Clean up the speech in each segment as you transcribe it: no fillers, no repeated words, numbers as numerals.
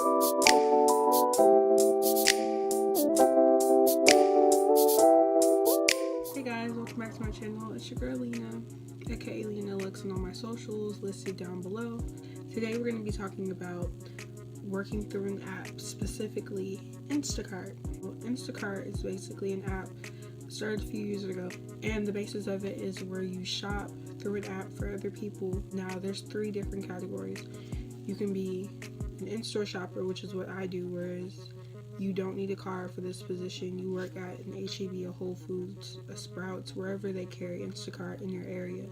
Hey guys, welcome back to my channel. It's your girl Lena, aka Lena Looks, and all my socials listed down below. Today we're going to be talking about working through an app, specifically Instacart. Well, Instacart is basically an app that started a few years ago, and the basis of it is where you shop through an app for other people. Now there's 3 different categories. You can be an in-store shopper, which is what I do, whereas you don't need a car for this position. You work at an H-E-B, a Whole Foods, a Sprouts, wherever they carry Instacart in your area.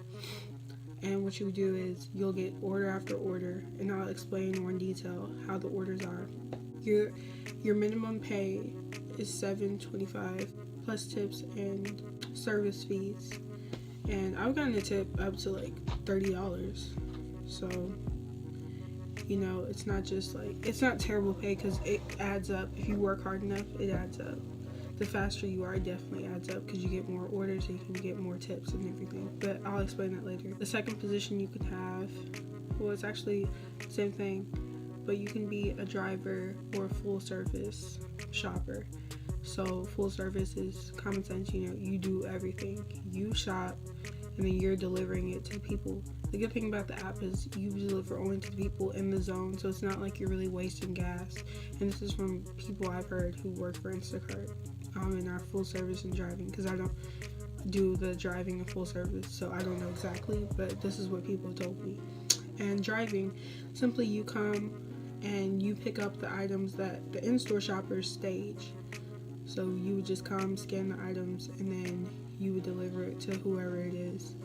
And what you do is you'll get order after order, and I'll explain more in detail how the orders are. Your minimum pay is $7.25 plus tips and service fees. And I've gotten a tip up to like $30. So, you know, it's not just like, it's not terrible pay because it adds up. If you work hard enough, it adds up. The faster you are, it definitely adds up because you get more orders and you can get more tips and everything. But I'll explain that later. The second position you can have, well, it's actually the same thing, but you can be a driver or a full service shopper. So full service is common sense, you know, you do everything. You shop and then you're delivering it to people. The good thing about the app is you deliver only to the people in the zone, so it's not like you're really wasting gas. And this is from people I've heard who work for Instacart in our full service and driving, because I don't do the driving and full service, so I don't know exactly, but this is what people told me. And driving, simply you come and you pick up the items that the in-store shoppers stage. So you would just come, scan the items, and then you would deliver it to whoever it is.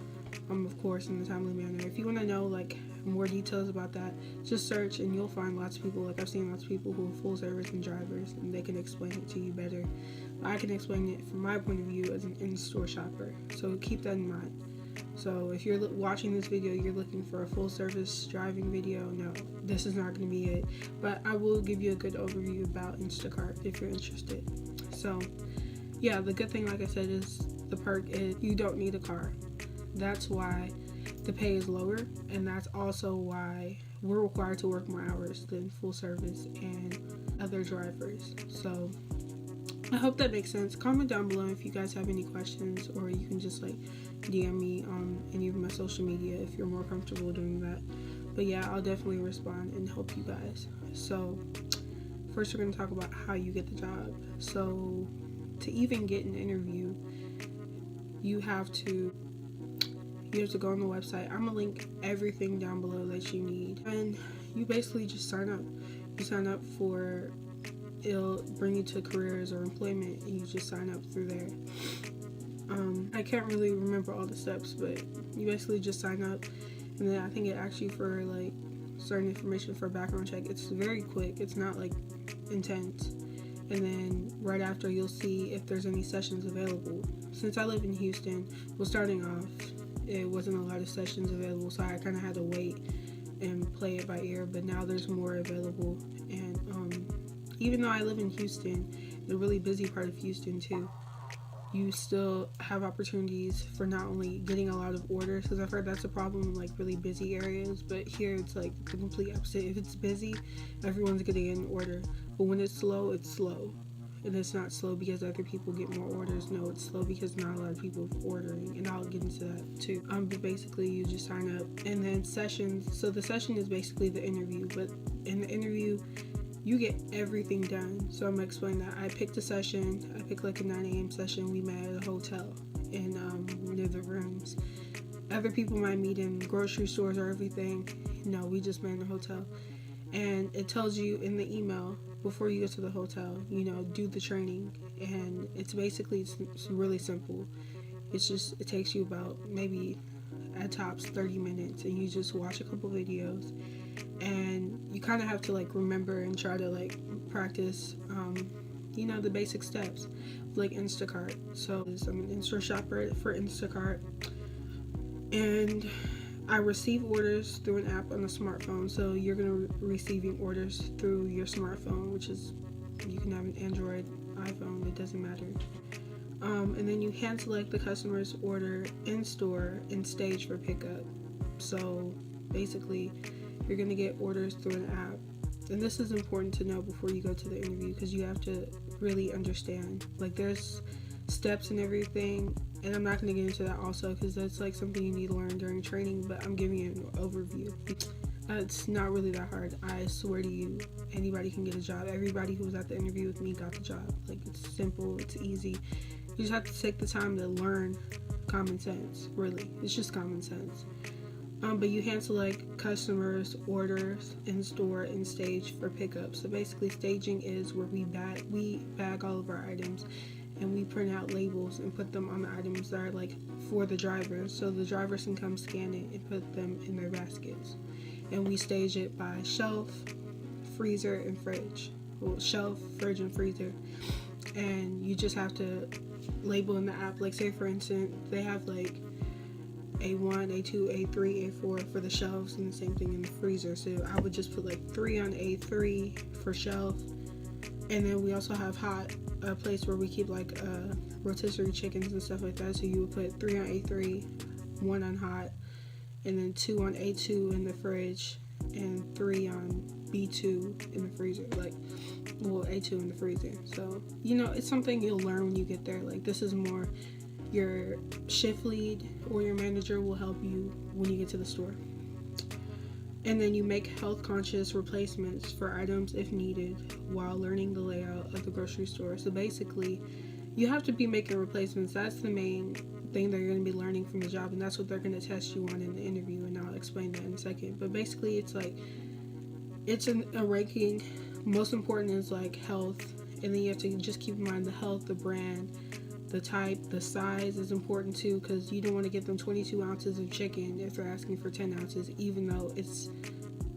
Of course, in a timely manner. If you want to know like more details about that, just search and you'll find lots of people. Like I've seen lots of people who are full service and drivers, and they can explain it to you better. I can explain it from my point of view as an in-store shopper. So keep that in mind. So if you're watching this video, you're looking for a full service driving video, no, this is not going to be it. But I will give you a good overview about Instacart if you're interested. So yeah, the good thing, like I said, is the perk is you don't need a car. That's why the pay is lower, and that's also why we're required to work more hours than full service and other drivers. So I hope that makes sense. Comment down below if you guys have any questions, or you can just like DM me on any of my social media if you're more comfortable doing that. But yeah, I'll definitely respond and help you guys. So first we're going to talk about how you get the job. So to even get an interview, you have to go on the website. I'm gonna link everything down below that you need, and you basically just sign up. You sign up for, it'll bring you to careers or employment, and you just sign up through there. I can't really remember all the steps, but you basically just sign up, and then I think it asks you for like certain information for a background check. It's very quick, it's not like intense. And then right after, you'll see if there's any sessions available. Since I live in Houston, well, starting off, it wasn't a lot of sessions available, so I kind of had to wait and play it by ear, but now there's more available. And even though I live in Houston, the really busy part of Houston too, you still have opportunities for not only getting a lot of orders, because I've heard that's a problem in like really busy areas, but here it's like the complete opposite. If it's busy, everyone's getting an order, but when it's slow, it's slow. And it's not slow because other people get more orders. No, it's slow because not a lot of people are ordering, and I'll get into that too. But basically, you just sign up, and then sessions. So the session is basically the interview, but in the interview, you get everything done. So I'm gonna explain that. I picked a session. I picked like a 9 a.m. session. We met at a hotel in near the rooms. Other people might meet in grocery stores or everything. No, we just met in a hotel, and it tells you in the email before you go to the hotel, you know, do the training. And it's basically, it's really simple. It takes you about maybe at tops 30 minutes, and you just watch a couple videos, and you kind of have to like remember and try to like practice you know, the basic steps like Instacart. So I'm an in-store shopper for Instacart, and I receive orders through an app on a smartphone. So you're going to be receiving orders through your smartphone, which is, you can have an Android, iPhone, it doesn't matter. And then you hand select the customer's order in store and stage for pickup. So basically, you're going to get orders through an app, and this is important to know before you go to the interview, because you have to really understand, like, there's steps and everything, and I'm not going to get into that also because that's like something you need to learn during training, but I'm giving you an overview. It's not really that hard. I swear to you, anybody can get a job. Everybody who was at the interview with me got the job. Like, it's simple, it's easy. You just have to take the time to learn common sense, really. It's just common sense. But you hand select customers, orders, in store, and stage for pickup. So basically, staging is where we bag all of our items, and we print out labels and put them on the items that are like for the drivers, so the drivers can come scan it and put them in their baskets. And we stage it by shelf, freezer, and fridge. Well, shelf, fridge, and freezer. And you just have to label in the app, like, say for instance, they have like A1, A2, A3, A4 for the shelves, and the same thing in the freezer. So I would just put like 3 on A3 for shelf. And then we also have a place where we keep like rotisserie chickens and stuff like that. So you would put 3 on A3, 1 on hot, and then 2 on A2 in the fridge, and 3 on B2 in the freezer. Like, well, A2 in the freezer. So, you know, it's something you'll learn when you get there. Like, this is more your shift lead or your manager will help you when you get to the store. And then you make health conscious replacements for items if needed while learning the layout of the grocery store. So basically, you have to be making replacements. That's the main thing they're going to be learning from the job, and that's what they're going to test you on in the interview, and I'll explain that in a second. But basically, it's like, it's a ranking. Most important is like health, and then you have to just keep in mind the health, the brand, the type, the size is important too, because you don't want to get them 22 ounces of chicken if they're asking for 10 ounces, even though it's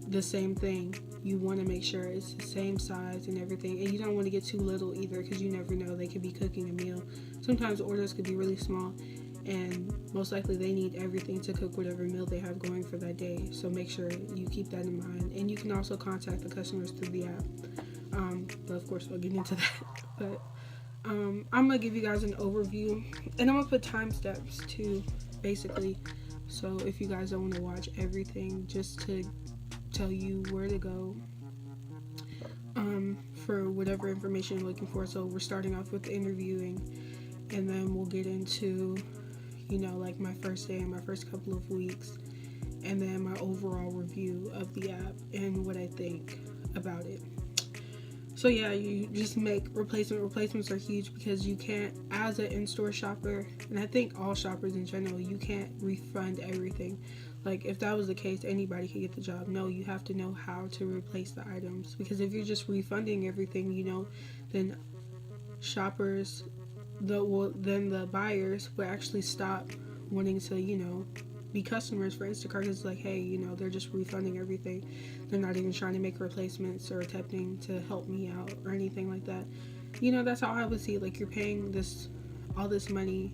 the same thing. You want to make sure it's the same size and everything, and you don't want to get too little either, because you never know, they could be cooking a meal. Sometimes orders could be really small, and most likely they need everything to cook whatever meal they have going for that day. So make sure you keep that in mind, and you can also contact the customers through the app. But of course I'll get into that. But I'm gonna give you guys an overview, and I'm gonna put time steps too, basically. So if you guys don't want to watch everything, just to tell you where to go for whatever information you're looking for. So we're starting off with interviewing, and then we'll get into, you know, like my first day and my first couple of weeks, and then my overall review of the app and what I think about it. So yeah, you just make replacements are huge, because you can't, as an in-store shopper, and I think all shoppers in general, you can't refund everything. Like, if that was the case, anybody could get the job. No, you have to know how to replace the items, because if you're just refunding everything, you know, then shoppers, then the buyers will actually stop wanting to, you know, be customers for Instacart. It's like, hey, you know, they're just refunding everything. They're not even trying to make replacements or attempting to help me out or anything like that. You know, that's how I would see it. Like, you're paying all this money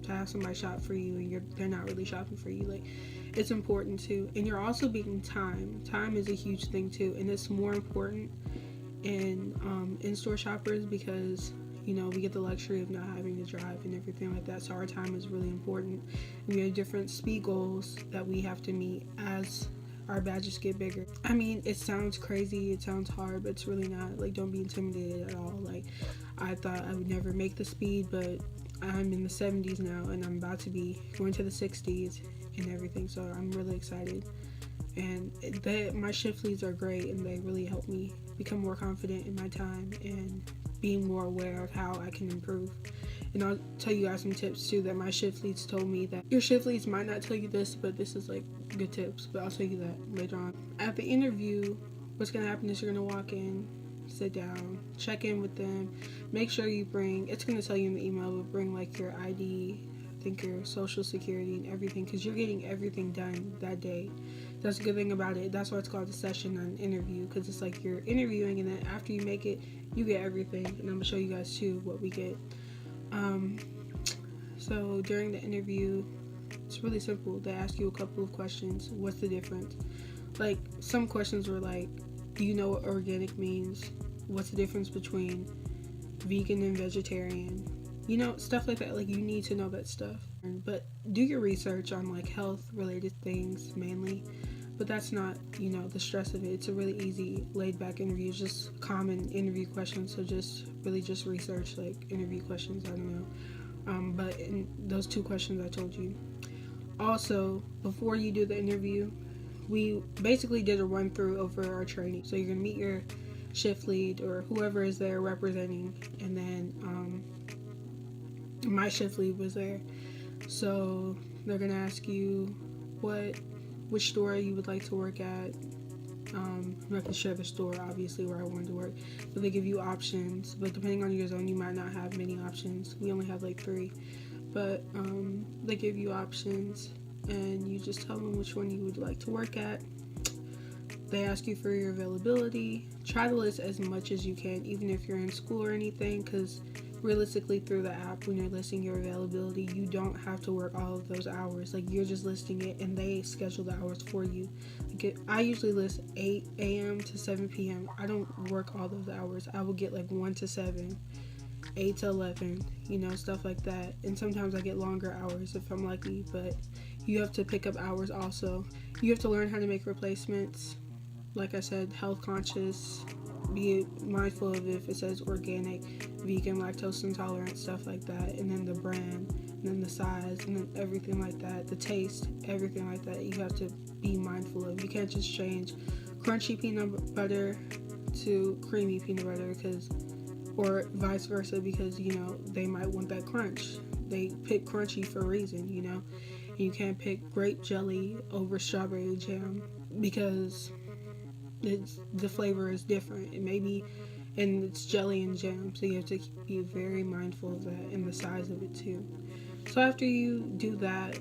to have somebody shop for you, and they're not really shopping for you. Like, it's important too. And you're also being time. Time is a huge thing too, and it's more important in-store shoppers, because, you know, we get the luxury of not having to drive and everything like that. So our time is really important. And we have different speed goals that we have to meet as our badges get bigger. I mean, it sounds crazy, it sounds hard, but it's really not. Like, don't be intimidated at all. Like, I thought I would never make the speed, but I'm in the 70s now, and I'm about to be going to the 60s and everything. So I'm really excited. And my shift leads are great, and they really help me become more confident in my time and being more aware of how I can improve. And I'll tell you guys some tips too that my shift leads told me. That your shift leads might not tell you this, but this is like good tips, but I'll tell you that later on. At the interview, what's going to happen is you're going to walk in, sit down, check in with them, make sure you bring, it's going to tell you in the email, but bring like your ID, I think your social security and everything, because you're getting everything done that day. That's a good thing about it. That's why it's called a session on interview, because it's like you're interviewing, and then after you make it, you get everything. And I'm going to show you guys too what we get. So during the interview, it's really simple. They ask you a couple of questions. What's the difference? Like, some questions were like, do you know what organic means? What's the difference between vegan and vegetarian? You know, stuff like that. Like, you need to know that stuff. But do your research on like health related things mainly. But that's not, the stress of it. It's a really easy, laid back interview. It's just common interview questions. So just research like interview questions. I don't know. But in those 2 questions I told you. Also, before you do the interview, we basically did a run through over our training. So you're going to meet your shift lead or whoever is there representing. And then my shift lead was there. So they're going to ask you which store you would like to work at. I'm not going to share the store, obviously, where I wanted to work. But they give you options. But depending on your zone, you might not have many options. We only have like 3. But they give you options. And you just tell them which one you would like to work at. They ask you for your availability. Try to list as much as you can, even if you're in school or anything, because realistically through the app, when you're listing your availability, you don't have to work all of those hours. Like, you're just listing it and they schedule the hours for you. I usually list 8 a.m. to 7 p.m. I don't work all those hours. I will get like 1 to 7, 8 to 11, stuff like that. And sometimes I get longer hours if I'm lucky, but you have to pick up hours also. You have to learn how to make replacements. Like I said, health conscious, be mindful of if it says organic, vegan, lactose intolerant, stuff like that, and then the brand, and then the size, and then everything like that, the taste, everything like that, you have to be mindful of. You can't just change crunchy peanut butter to creamy peanut butter, or vice versa, because, they might want that crunch. They pick crunchy for a reason, and you can't pick grape jelly over strawberry jam, because the flavor is different. And it's jelly and jam, so you have to be very mindful of that, and the size of it too. So after you do that,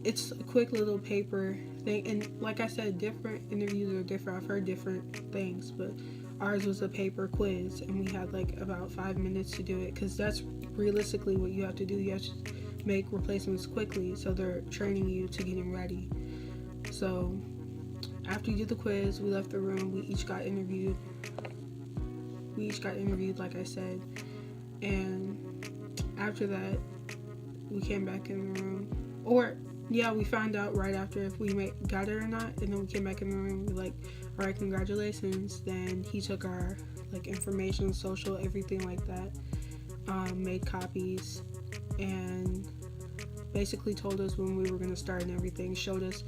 it's a quick little paper thing, and like I said, different interviews are different. I've heard different things, but ours was a paper quiz, and we had like about 5 minutes to do it, because that's realistically what you have to do. You have to make replacements quickly, so they're training you to getting ready. So after you did the quiz, we left the room. We each got interviewed, like I said. And after that, we came back in the room. We found out right after if we got it or not. And then we came back in the room. We're like, all right, congratulations. Then he took our information, social, everything like that. Made copies. And basically told us when we were going to start and everything. Showed us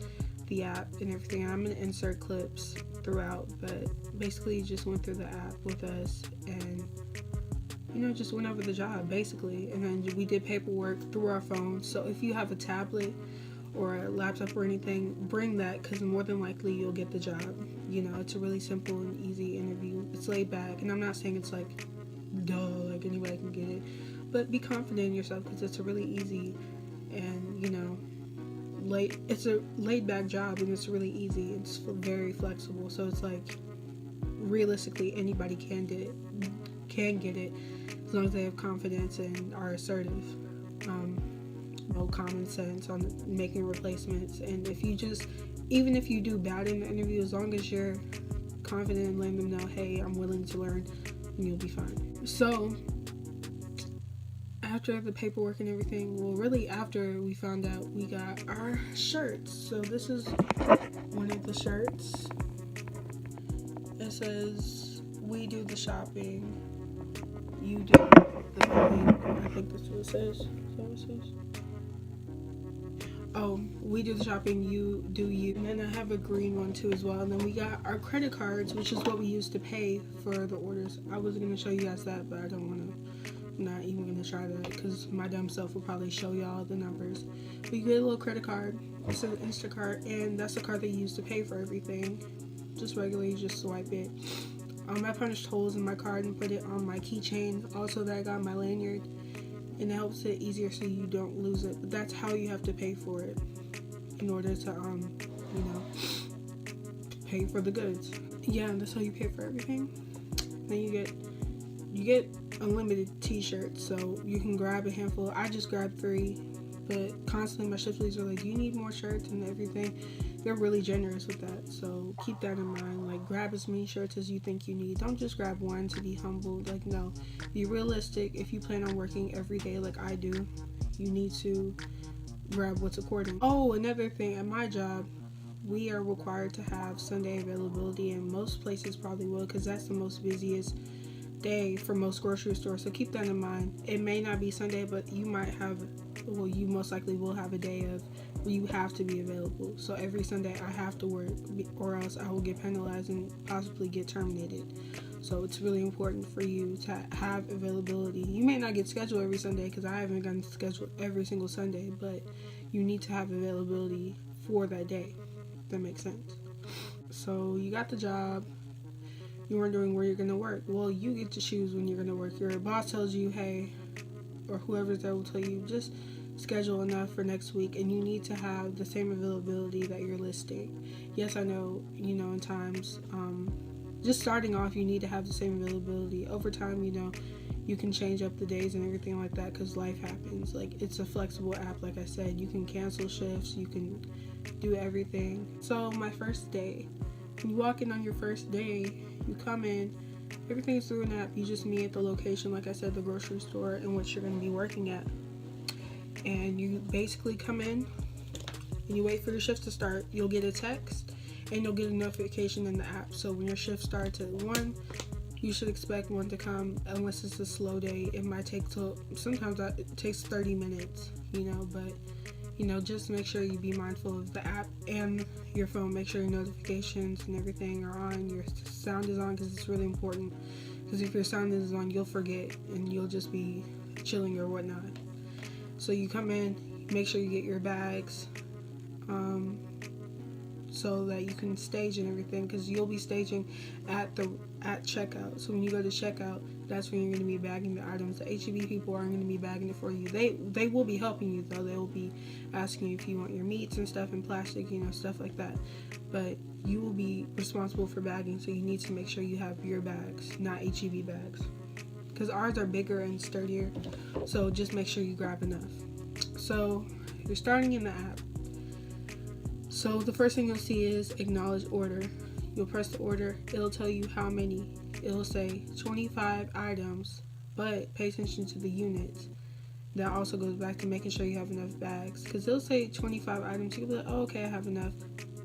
the app and everything. I'm going to insert clips throughout, but basically just went through the app with us and just went over the job basically. And then we did paperwork through our phones. So if you have a tablet or a laptop or anything, bring that, because more than likely you'll get the job. It's a really simple and easy interview. It's laid back, and I'm not saying it's like like anybody can get it, but be confident in yourself, because it's a really easy and it's a laid back job, and it's really easy. It's very flexible, so it's like realistically anybody can get it as long as they have confidence and are assertive. Common sense on making replacements, and even if you do bad in the interview, as long as you're confident and letting them know, hey, I'm willing to learn, and you'll be fine. So after the paperwork and everything, after we found out, we got our shirts. So this is one of the shirts. It says, we do the shopping, you do the moving. I think that's what it says. Is that what it says? Oh, we do the shopping, you do you. And then I have a green one too as well. And then we got our credit cards, which is what we use to pay for the orders. I was going to show you guys that, but I'm not even going to try that, because my dumb self will probably show y'all the numbers. But you get a little credit card. It's an Instacart, and that's the card they use to pay for everything. Just regularly, you just swipe it. I punched holes in my card and put it on my keychain. Also, that I got my lanyard, and it helps it easier so you don't lose it. But that's how you have to pay for it in order to pay for the goods. Yeah, that's how you pay for everything. Then you get unlimited t-shirts, so you can grab a handful. I just grabbed 3, but constantly my shift leads are like, do you need more shirts and everything? They're really generous with that, so keep that in mind. Like, grab as many shirts as you think you need. Don't just grab one to be humble. Like, no, be realistic. If you plan on working every day like I do, you need to grab what's according. Oh, another thing, at my job, we are required to have Sunday availability, and most places probably will, because that's the most busiest day for most grocery stores. So keep that in mind. It may not be Sunday, but you most likely will have a day of where you have to be available. So every Sunday I have to work, or else I will get penalized and possibly get terminated. So it's really important for you to have availability. You may not get scheduled every Sunday, because I haven't gotten scheduled every single Sunday, but you need to have availability for that day. If that makes sense. So you got the job, you're wondering where you're going to work. Well, you get to choose when you're going to work. Your boss tells you, hey, or whoever's there will tell you, just schedule enough for next week, and you need to have the same availability that you're listing. Yes, I know, in times, just starting off, you need to have the same availability. Over time, you can change up the days and everything like that, because life happens. Like, it's a flexible app. Like I said, you can cancel shifts, you can do everything. So my first day, when you walk in on your first day, you come in, everything's through an app. You just meet at the location, like I said, the grocery store in which you're going to be working at. And you basically come in and you wait for your shift to start. You'll get a text and you'll get a notification in the app. So when your shift starts at 1, you should expect one to come, unless it's a slow day. It might take sometimes it takes 30 minutes, but just make sure you be mindful of the app and your phone. Make sure your notifications and everything are on, your sound is on, because it's really important. Because if your sound is on, you'll forget and you'll just be chilling or whatnot. So you come in, make sure you get your bags, so that you can stage and everything, because you'll be staging at checkout. So when you go to checkout, that's when you're going to be bagging the items. The HEB people aren't going to be bagging it for you. They will be helping you, though. They will be asking you if you want your meats and stuff in plastic, stuff like that. But you will be responsible for bagging, so you need to make sure you have your bags, not HEB bags, because ours are bigger and sturdier. So just make sure you grab enough. So you're starting in the app. So the first thing you'll see is acknowledge order. You'll press the order. It'll tell you how many. It'll say 25 items, but pay attention to the units. That also goes back to making sure you have enough bags, because it'll say 25 items. You'll be like, oh, okay, I have enough.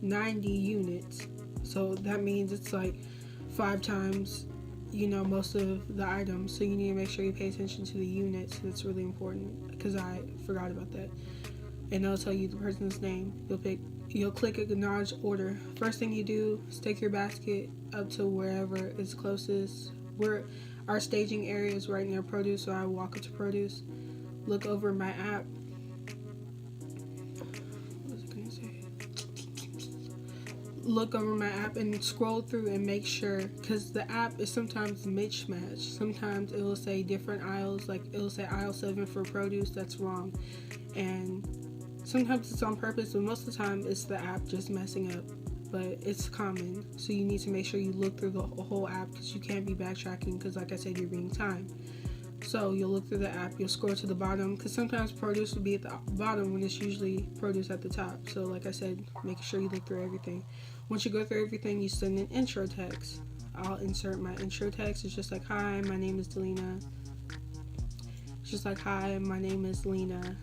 90 units. So that means it's like 5 times, most of the items. So you need to make sure you pay attention to the units. That's really important, because I forgot about that. And it'll tell you the person's name. You'll click acknowledge order. First thing you do is take your basket up to wherever is closest. Our staging area is right near produce, so I walk up to produce, look over my app. What was I gonna say? Look over my app and scroll through and make sure, because the app is sometimes mismatched. Sometimes it will say different aisles, like it will say aisle 7 for produce. That's wrong. And sometimes it's on purpose, but most of the time it's the app just messing up. But it's common, so you need to make sure you look through the whole app, because you can't be backtracking, because like I said, you're being timed. So you'll look through the app, you'll scroll to the bottom, because sometimes produce will be at the bottom when it's usually produce at the top. So like I said, make sure you look through everything. Once you go through everything, you send an intro text. I'll insert my intro text. It's just like, hi, my name is Delina. It's just like, hi, my name is Lena.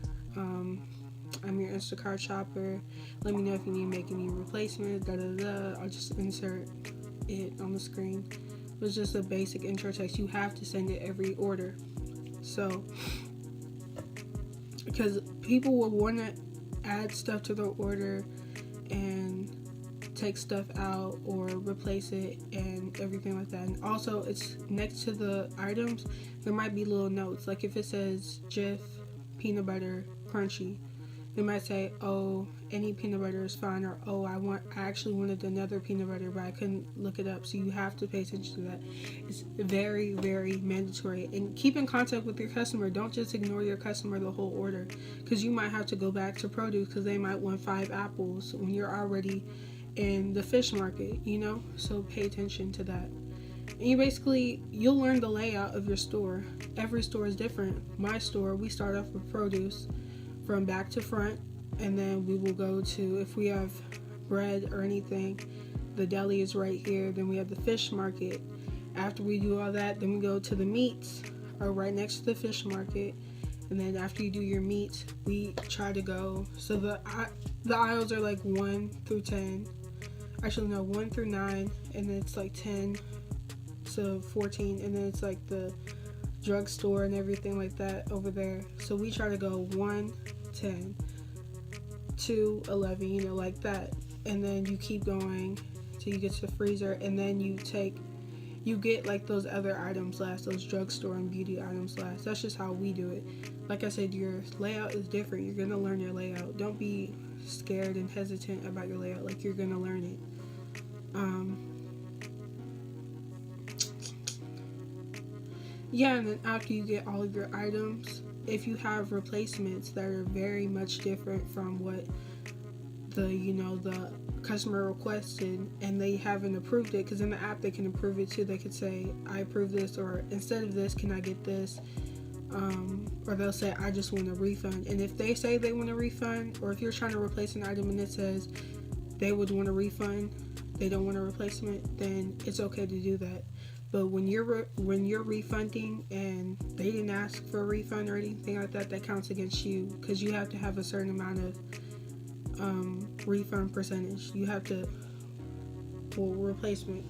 I'm your Instacart shopper. Let me know if you need to make any replacements. I'll just insert it on the screen. It's just a basic intro text. You have to send it every order. So, because people will want to add stuff to their order and take stuff out or replace it and everything like that. And also, it's next to the items, there might be little notes. Like if it says Jif peanut butter crunchy, they might say, oh, any peanut butter is fine, or oh, I actually wanted another peanut butter, but I couldn't look it up. So you have to pay attention to that. It's very, very mandatory. And keep in contact with your customer. Don't just ignore your customer the whole order, because you might have to go back to produce because they might want 5 apples when you're already in the fish market, So pay attention to that. And you'll learn the layout of your store. Every store is different. My store, we start off with produce from back to front, and then we will go to, if we have bread or anything, the deli is right here. Then we have the fish market. After we do all that, then we go to the meats, are right next to the fish market. And then after you do your meats, we try to go, so the aisles are like 1 through 10. actually no, 1 through 9, and then it's like 10 to 14, and then it's like the drugstore and everything like that over there. So we try to go 1, 10, 2, 11, you know, like that. And then you keep going till you get to the freezer, and then you get like those other items last, those drugstore and beauty items last. That's just how we do it. Like I said, your layout is different. You're gonna learn your layout. Don't be scared and hesitant about your layout. Like, you're gonna learn it. Yeah, and then after you get all of your items, if you have replacements that are very much different from what the customer requested, and they haven't approved it, because in the app they can approve it too. They could say, I approve this, or instead of this, can I get this? Or they'll say, I just want a refund. And if they say they want a refund, or if you're trying to replace an item and it says they would want a refund, they don't want a replacement, then it's okay to do that. But when you're refunding and they didn't ask for a refund or anything like that, that counts against you, because you have to have a certain amount of refund percentage. You have to replacement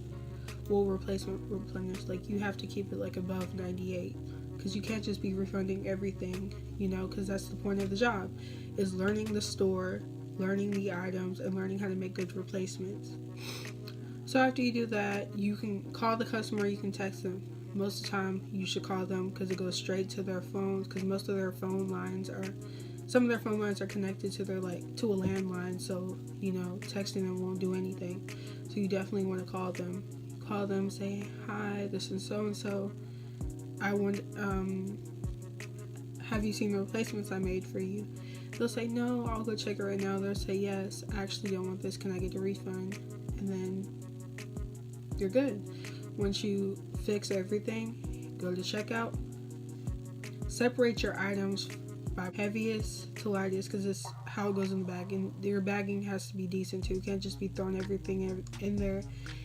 replenish. Like, you have to keep it like above 98, because you can't just be refunding everything, because that's the point of the job, is learning the store, learning the items, and learning how to make good replacements. So after you do that, you can call the customer, you can text them. Most of the time you should call them, because it goes straight to their phones, because most of their phone lines are some of their phone lines are connected to their to a landline, so texting them won't do anything. So you definitely want to call them, say, hi, this is so and so, I want have you seen the replacements I made for you? They'll say, no, I'll go check it right now. They'll say, yes, I actually don't want this, can I get a refund? And then you're good. Once you fix everything, go to checkout, separate your items by heaviest to lightest, because it's how it goes in the bag, and your bagging has to be decent too. You can't just be throwing everything in there,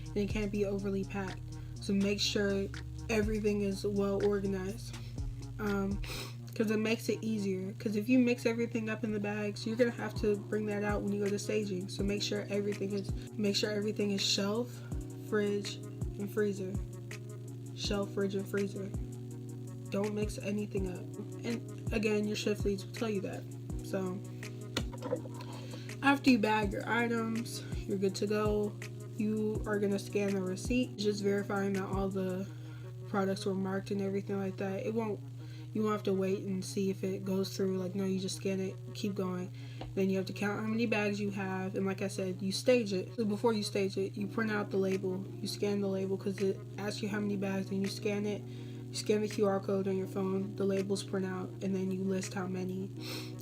and it can't be overly packed. So make sure everything is well organized, because it makes it easier. Because if you mix everything up in the bags, you're gonna have to bring that out when you go to staging. So make sure everything is shelf, fridge, and freezer. Shelf, fridge, and freezer. Don't mix anything up. And again, your shift leads will tell you that. So after you bag your items, you're good to go. You are going to scan the receipt, just verifying that all the products were marked and everything like that. You won't have to wait and see if it goes through. Like, no, you just scan it, keep going. Then you have to count how many bags you have, and like I said, you stage it. So before you stage it, you print out the label, you scan the label, because it asks you how many bags, and you scan it. You scan the QR code on your phone, the labels print out, and then you list how many,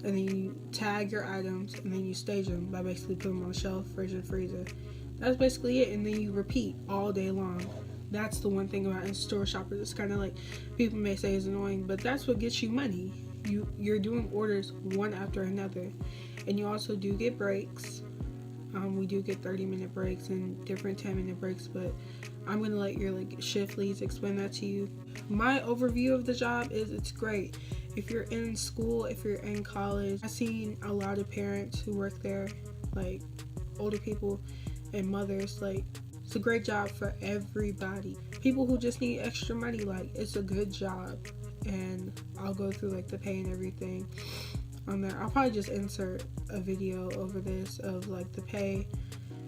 and then you tag your items, and then you stage them by basically putting them on the shelf, fridge, and freezer. That's basically it, and then you repeat all day long. That's the one thing about in-store shoppers. It's kind of like, people may say it's annoying, but that's what gets you money. You're doing orders one after another, and you also do get breaks. We do get 30-minute breaks and different 10-minute breaks, but I'm going to let your shift leads explain that to you. My overview of the job is it's great. If you're in school, if you're in college, I've seen a lot of parents who work there, like older people and mothers. It's a great job for everybody. People who just need extra money, it's a good job. And I'll go through the pay and everything on there. I'll probably just insert a video over this of the pay.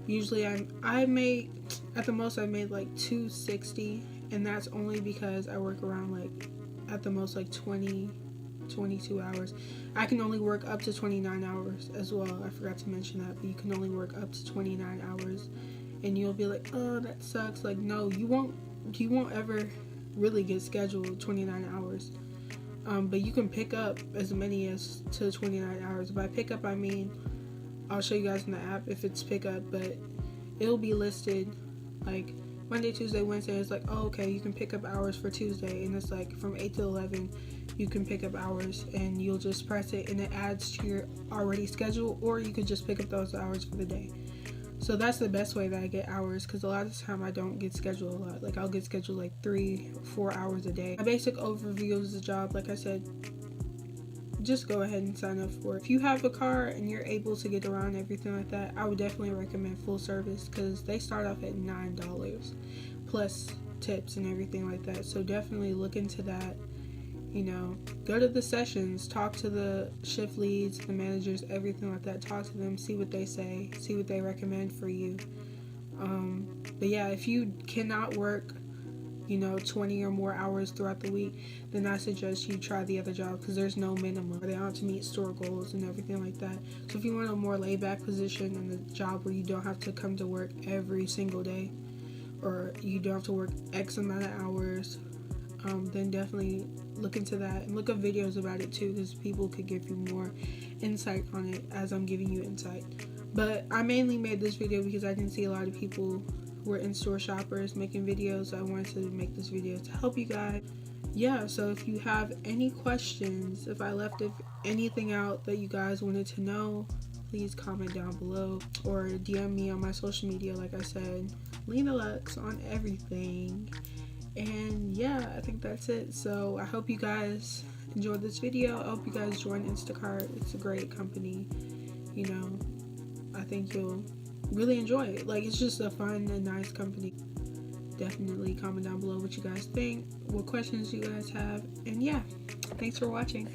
Usually I made, at the most I made $260, and that's only because I work around at the most 20, 22 hours. I can only work up to 29 hours as well. I forgot to mention that, but you can only work up to 29 hours. And you'll be like, oh, that sucks. No, you won't ever really get scheduled 29 hours. But you can pick up as many as to 29 hours. By pick up, I mean, I'll show you guys in the app if it's pick up, but it'll be listed Monday, Tuesday, Wednesday. It's oh, okay, you can pick up hours for Tuesday, and it's from 8 to 11 you can pick up hours, and you'll just press it and it adds to your already schedule, or you could just pick up those hours for the day. So that's the best way that I get hours, because a lot of the time I don't get scheduled a lot. I'll get scheduled 3 or 4 hours a day. My basic overview of the job, like I said, just go ahead and sign up for it. If you have a car and you're able to get around, everything like that, I would definitely recommend full service, because they start off at $9 plus tips and everything like that. So definitely look into that. You know, go to the sessions, talk to the shift leads, the managers, everything like that. Talk to them, see what they say, see what they recommend for you. But yeah, if you cannot work, 20 or more hours throughout the week, then I suggest you try the other job, because there's no minimum. They have to meet store goals and everything like that. So if you want a more laid back position and a job where you don't have to come to work every single day, or you don't have to work X amount of hours, then definitely look into that, and look up videos about it too, because people could give you more insight on it as I'm giving you insight. But I mainly made this video because I didn't see a lot of people who were in-store shoppers making videos, so I wanted to make this video to help you guys. Yeah, so if you have any questions, if I left anything out that you guys wanted to know, please comment down below or DM me on my social media. Like I said, Lena Lux on everything. And yeah, I think that's it. So I hope you guys enjoyed this video. I hope you guys join Instacart. It's a great company. I think you'll really enjoy it. Like, it's just a fun and nice company. Definitely comment down below what you guys think, what questions you guys have. And yeah, thanks for watching.